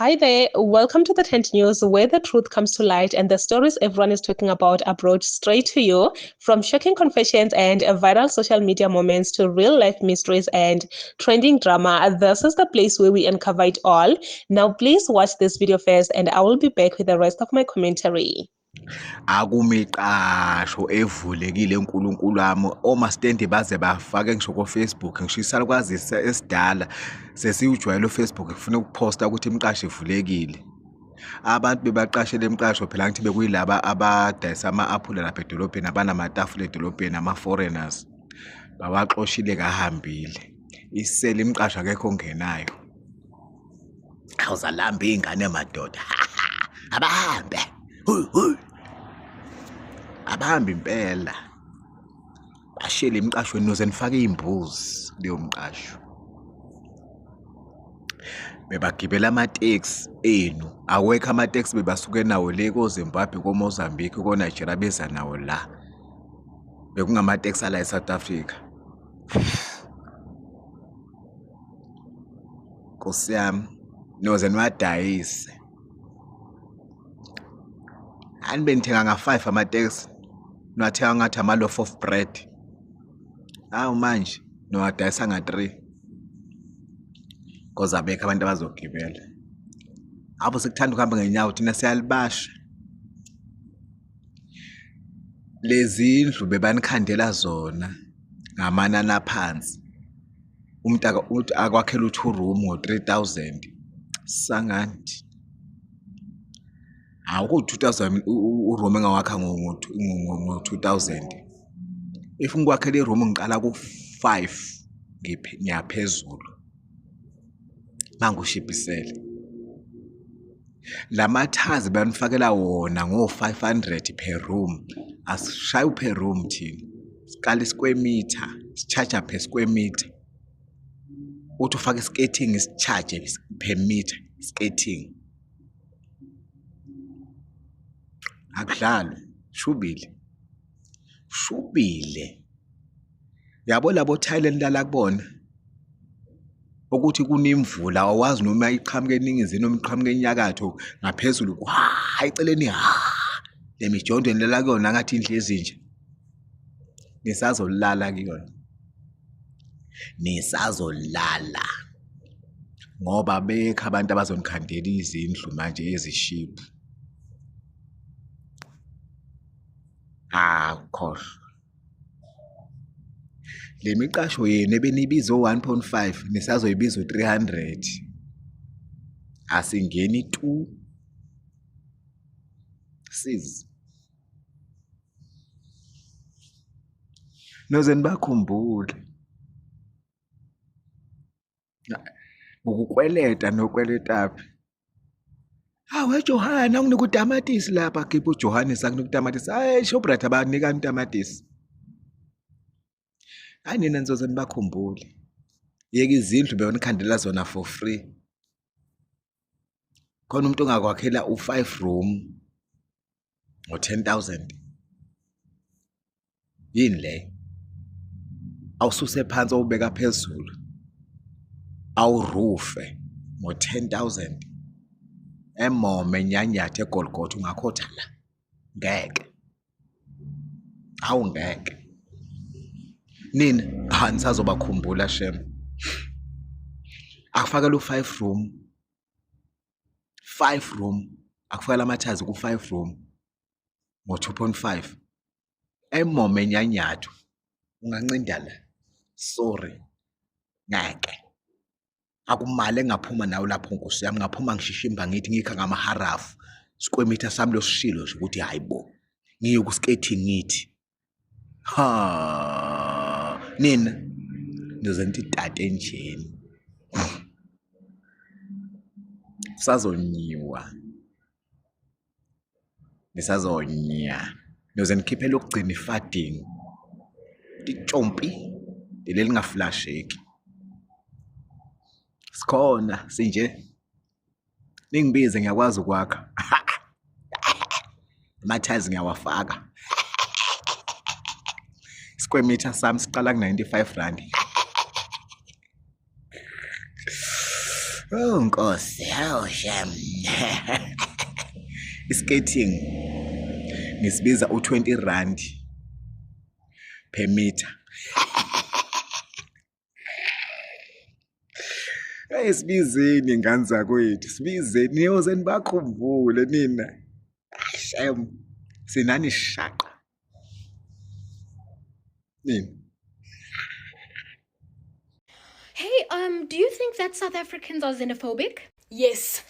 Hi there, welcome to the Tent News, where the truth comes to light and the stories everyone is talking about are brought straight to you. From shocking confessions and viral social media moments to real life mysteries and trending drama, this is the place where we uncover it all. Now, please watch this video first, and I will be back with the rest of my commentary. Akumiqasho evulekile uNkulunkulu wami omastendi baze bafake ngisho ko Facebook ngisho isalukazi esidala sesiyujwayele uFacebook kufuna ukuphosta ukuthi imiqasho ivulekile. Abantu bebaqashela imiqasho phela ngithi bekuyilaba abadayisa ama-aphula lapha edolobheni abanamatafula edolobheni ama-foreigners bawaxoshile kahambile. Isele imiqasho akekho ongenayo. Awuzalamba ingane madoda. Abahambe. Abahamba impela bashela emqashweni noze nifake imbuzi leyo mqasho bebagibela ama-taxi enu awekho ama-taxi bebasuke nawo le koZimbabwe koMozambique koNigeria beza nawo la bekungama-taxi ala eSouth Africa. Nkosi yami noze niwadayise ani benithenga nga-5 ama-taxi niwathenga ngathi ama-loaf of bread. Hawu manje niwadayisa nga-3 cause abekho abantu abazogibela. Abo sekuthanda ukuhamba ngenyawo thina siyalibasha. Lezi ndlu bebanikhandela zona ngamanani aphansi. Umuntu akwakhela u2 room ngo-3,000 sanganti. Aku-2,000 uroom engawakha ngo-2,000. If ngikwakhela iroom ngiqala ku-5 ngiyaphezulu mangushipisele. Lamathazi banifakela wona ngo-500 per room. Asishayi per room thina. Siqala square meter, si-charge per square meter. Uthi ufake skating si-charge per meter skating. Akudlalwe shubile yabo labo Thailand lala kubona ukuthi kunemvula awazi noma iqhamuke eningizimu noma iqhamuke enyakatho ngaphezulu eceleni lemijondweni lala kuyona ngathi indlu ezinje nisazolala kuyona nisazolala ngoba bekho abantu abazonikhandela izindlu manje ezishiphu. Khohlwa le miqasho yenu ebenibiza 1.5 nisazoyibiza 300 asingeni tu siz noze nibakhumbule ukukweleta nokweletapi. Hawe Johana unginika utamatisi lapha khipha uJohannes akunika utamatisi. Hayi Shoprite abanika utamatisi. Hayi nina nizoze nibakhumbule. Yeke izindlu beyonikhandela zona for free. Khona umuntu ongakwakhela u5 room ngo10,000. Yini le? Awususe phansi awubeka phezulu. Awurufe ngo10,000. Emome nyanyathe eGolgotha ungakhotha la ngeke awungeke nini nisazobakhumbula shem akufakela u5 room 5 room akufakela amathazi ku5 room ngo2.5 emome nyanyatho ungancinda la sorry ngeke akumali engaphuma nawo lapho Nkosi yami ngaphuma ngishishimba ngithi ngikha ngamaharafu square sami lo sishilo nje ukuthi hayibo ngiye ku skating ngithi nina nizoze nithi tate enjeni sazonyiwa nisazonyia nizoze nikhiphela ukugcina ifading itshompi leli lingaflasheki. Sikhona sinje ningibize ngiyakwazi ukwakha amathazi ngiyawafaka square meter sami siqala ku95 rand Oh Nkosi, hawu Shem. Skating ngisibiza u20 rand per meter. Hey sibizeni ngani zakwethu, sibizeni niyoze nibakhumbule nina. Shem, sinani shaqa. Nini? Hey, do you think that South Africans are xenophobic? Yes,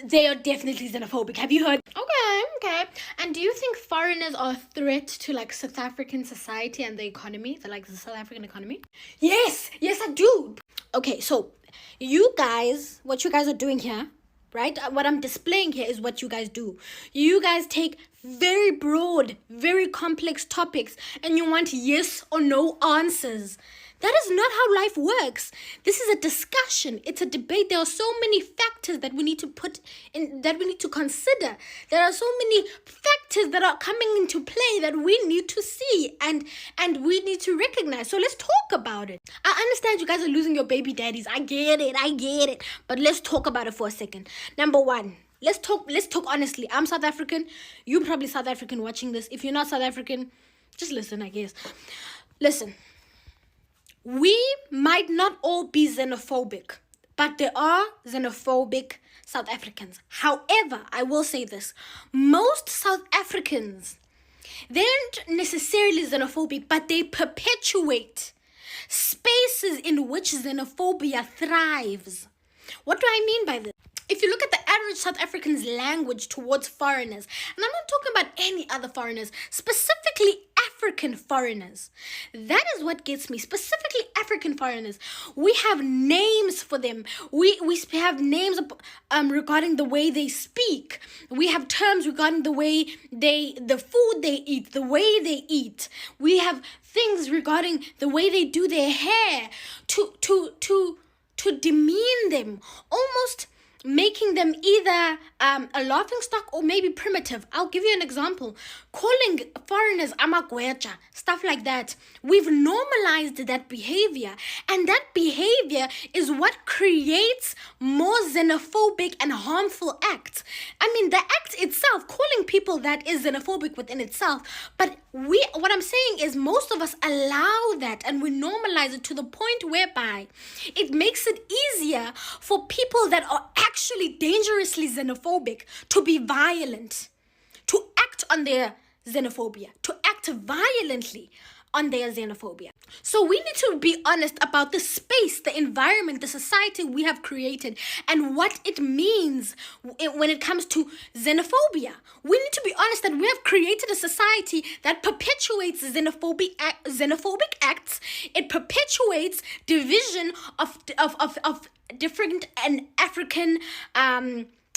they are definitely xenophobic. Have you heard? Okay. And do you think foreigners are a threat to like South African society and the economy, the South African economy? Yes, I do. Okay, so you guys, what you guys are doing here, right? What I'm displaying here is what you guys do. You guys take very broad, very complex topics and you want yes or no answers. That is not how life works. This is a discussion. It's a debate. There are so many factors that we need to put in, that we need to consider. There are so many factors that are coming into play that we need to see and we need to recognize. So let's talk about it. I understand you guys are losing your baby daddies. I get it. But let's talk about it for a second. Number one, let's talk honestly. I'm South African. You're probably South African watching this. If you're not South African, just listen, I guess. Listen. We might not all be xenophobic, but there are xenophobic South Africans. However, I will say this. Most South Africans, they aren't necessarily xenophobic, but they perpetuate spaces in which xenophobia thrives. What do I mean by this? If you look at the average South African's language towards foreigners, and I'm not talking about any other foreigners, specifically African foreigners. That is what gets me, specifically African foreigners. We have names for them. We have names regarding the way they speak. We have terms regarding the way the food they eat, the way they eat. We have things regarding the way they do their hair to demean them, almost making them either a laughingstock or maybe primitive. I'll give you an example. Calling foreigners amagweja, stuff like that. We've normalized that behavior, and that behavior is what creates more xenophobic and harmful acts. I mean, the act itself, calling people that is xenophobic within itself, but what I'm saying is most of us allow that and we normalize it to the point whereby it makes it easier for people that are actually dangerously xenophobic to be violent, to act on their xenophobia, to act violently on their xenophobia. So we need to be honest about the space, the environment, the society we have created and what it means when it comes to xenophobia. We need to be honest that we have created a society that perpetuates xenophobic acts. It perpetuates division of different and African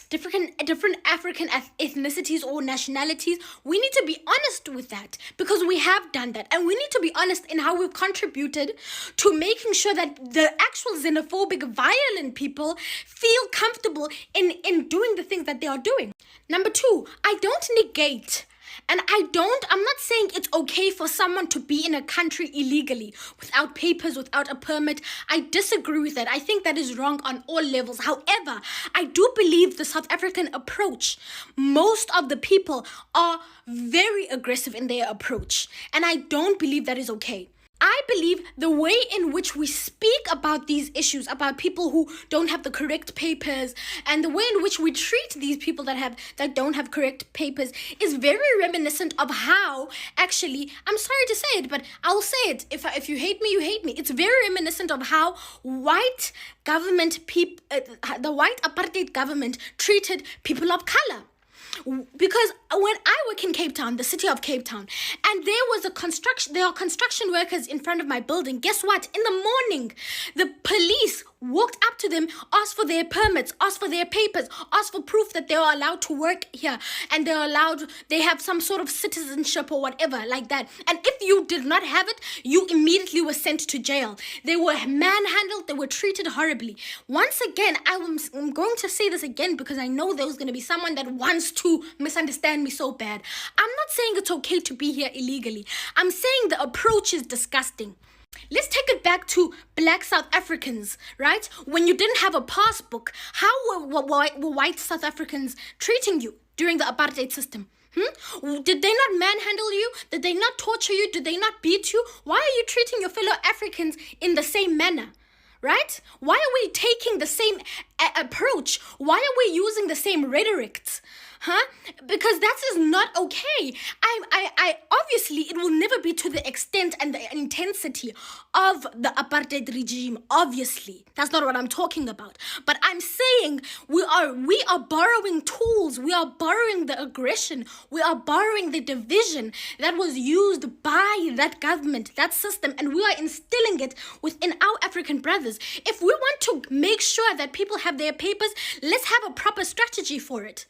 different African ethnicities or nationalities. We need to be honest with that because we have done that, and we need to be honest in how we've contributed to making sure that the actual xenophobic, violent people feel comfortable in doing the things that they are doing. Number two, I don't negate. And I'm not saying it's okay for someone to be in a country illegally, without papers, without a permit. I disagree with that. I think that is wrong on all levels. However, I do believe the South African approach, most of the people are very aggressive in their approach. And I don't believe that is okay. I believe the way in which we speak about these issues, about people who don't have the correct papers, and the way in which we treat these people that don't have correct papers is very reminiscent of how, actually, I'm sorry to say it, but I'll say it. If you hate me, you hate me. It's very reminiscent of how white government the white apartheid government treated people of color. Because when I work in Cape Town, the city of Cape Town, and there are construction workers in front of my building, guess what? In the morning, the police walked up to them, asked for their permits, asked for their papers, asked for proof that they are allowed to work here and they have some sort of citizenship or whatever like that. And if you did not have it, you immediately were sent to jail. They were manhandled, they were treated horribly. Once again, I'm going to say this again because I know there's going to be someone that wants to misunderstand me so bad. I'm not saying it's okay to be here illegally. I'm saying the approach is disgusting. Let's take it back to black South Africans, right? When you didn't have a passbook, how were white South Africans treating you during the apartheid system? Did they not manhandle you? Did they not torture you? Did they not beat you? Why are you treating your fellow Africans in the same manner? Right? Why are we taking the same approach? Why are we using the same rhetorics? Because that is not okay. I obviously it will never be to the extent and the intensity of the apartheid regime. Obviously, that's not what I'm talking about. But I'm saying we are borrowing tools. We are borrowing the aggression. We are borrowing the division that was used by that government, that system, and we are instilling it within our African brothers. If we want to make sure that people have their papers, let's have a proper strategy for it.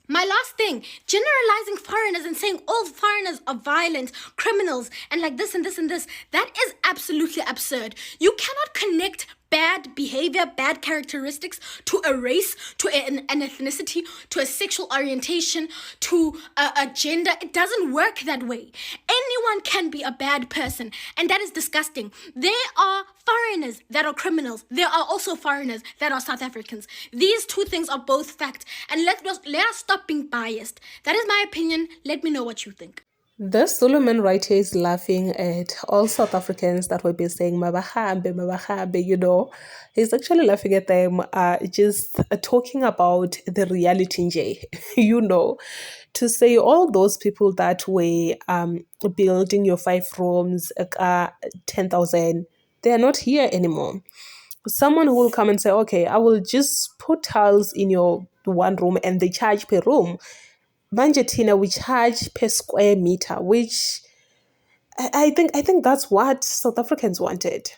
My last thing, generalizing foreigners and saying all foreigners are violent, criminals, and like this and this and this, that is absolutely absurd. You cannot connect bad behavior, bad characteristics to a race, to an ethnicity, to a sexual orientation, to a gender. It doesn't work that way. Anyone can be a bad person, and that is disgusting. There are foreigners that are criminals. There are also foreigners that are South Africans. These two things are both fact, and let us stop being biased. That is my opinion. Let me know what you think. This Zuluman writer is laughing at all South Africans that will be saying Mabahambe, Mabahambe, He's actually laughing at them, just talking about the reality, Nje, to say all those people that were building your 5 rooms, 10,000, they are not here anymore. Someone who will come and say, okay, I will just put tiles in your 1 room and they charge per room. Banjetina, we charge per square meter, which I think that's what South Africans wanted.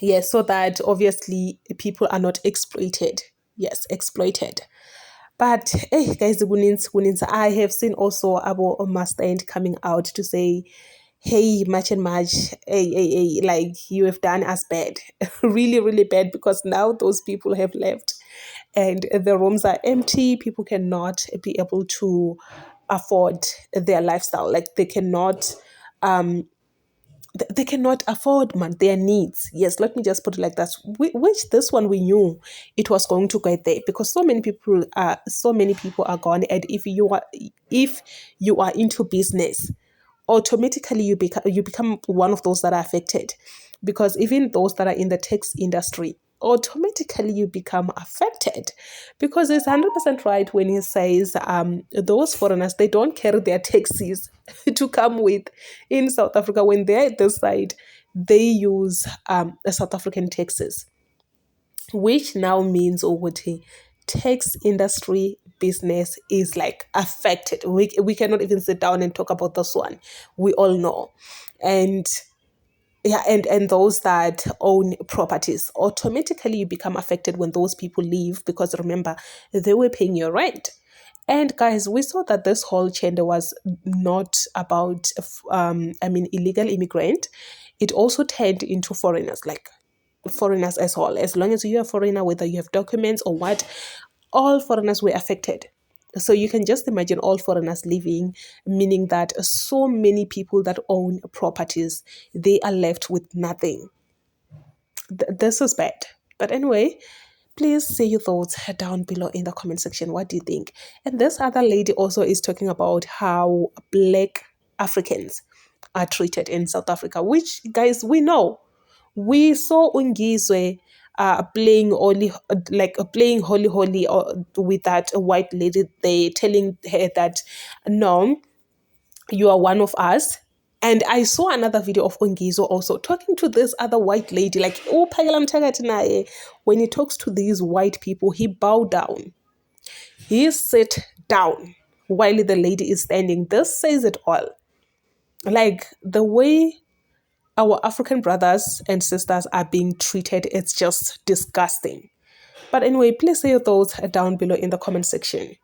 Yes, so that obviously people are not exploited. Yes, exploited. But hey, guys, I have seen also Abo Mustang coming out to say, hey, much and much, hey, like you have done us bad, really, really bad, because now those people have left and the rooms are empty. People cannot be able to afford their lifestyle. Like they cannot afford their needs. Yes, let me just put it like that. Which this one we knew it was going to get there, because so many people are gone. And if you are into business, automatically you become one of those that are affected, because even those that are in the tax industry, automatically you become affected, because it's 100% right when he says those foreigners, they don't carry their taxis to come with in South Africa. When they're at this side, they use South African taxes, which now means tax industry business is like affected. We cannot even sit down and talk about this one. We all know. And yeah, and those that own properties, automatically you become affected when those people leave, because remember, they were paying your rent. And guys, we saw that this whole gender was not about illegal immigrant. It also turned into foreigners, like foreigners as well. As long as you're a foreigner, whether you have documents or what, all foreigners were affected. So you can just imagine all foreigners leaving, meaning that so many people that own properties, they are left with nothing. This is bad. But anyway, please say your thoughts down below in the comment section. What do you think? And this other lady also is talking about how Black Africans are treated in South Africa, which, guys, we know. We saw Ungizwe playing holy with that white lady. They telling her that no, you are one of us. And I saw another video of Ungizwe also talking to this other white lady, like when he talks to these white people, he bow down, he sit down while the lady is standing. This says it all. Like the way our African brothers and sisters are being treated, it's just disgusting. But anyway, please say your thoughts down below in the comment section.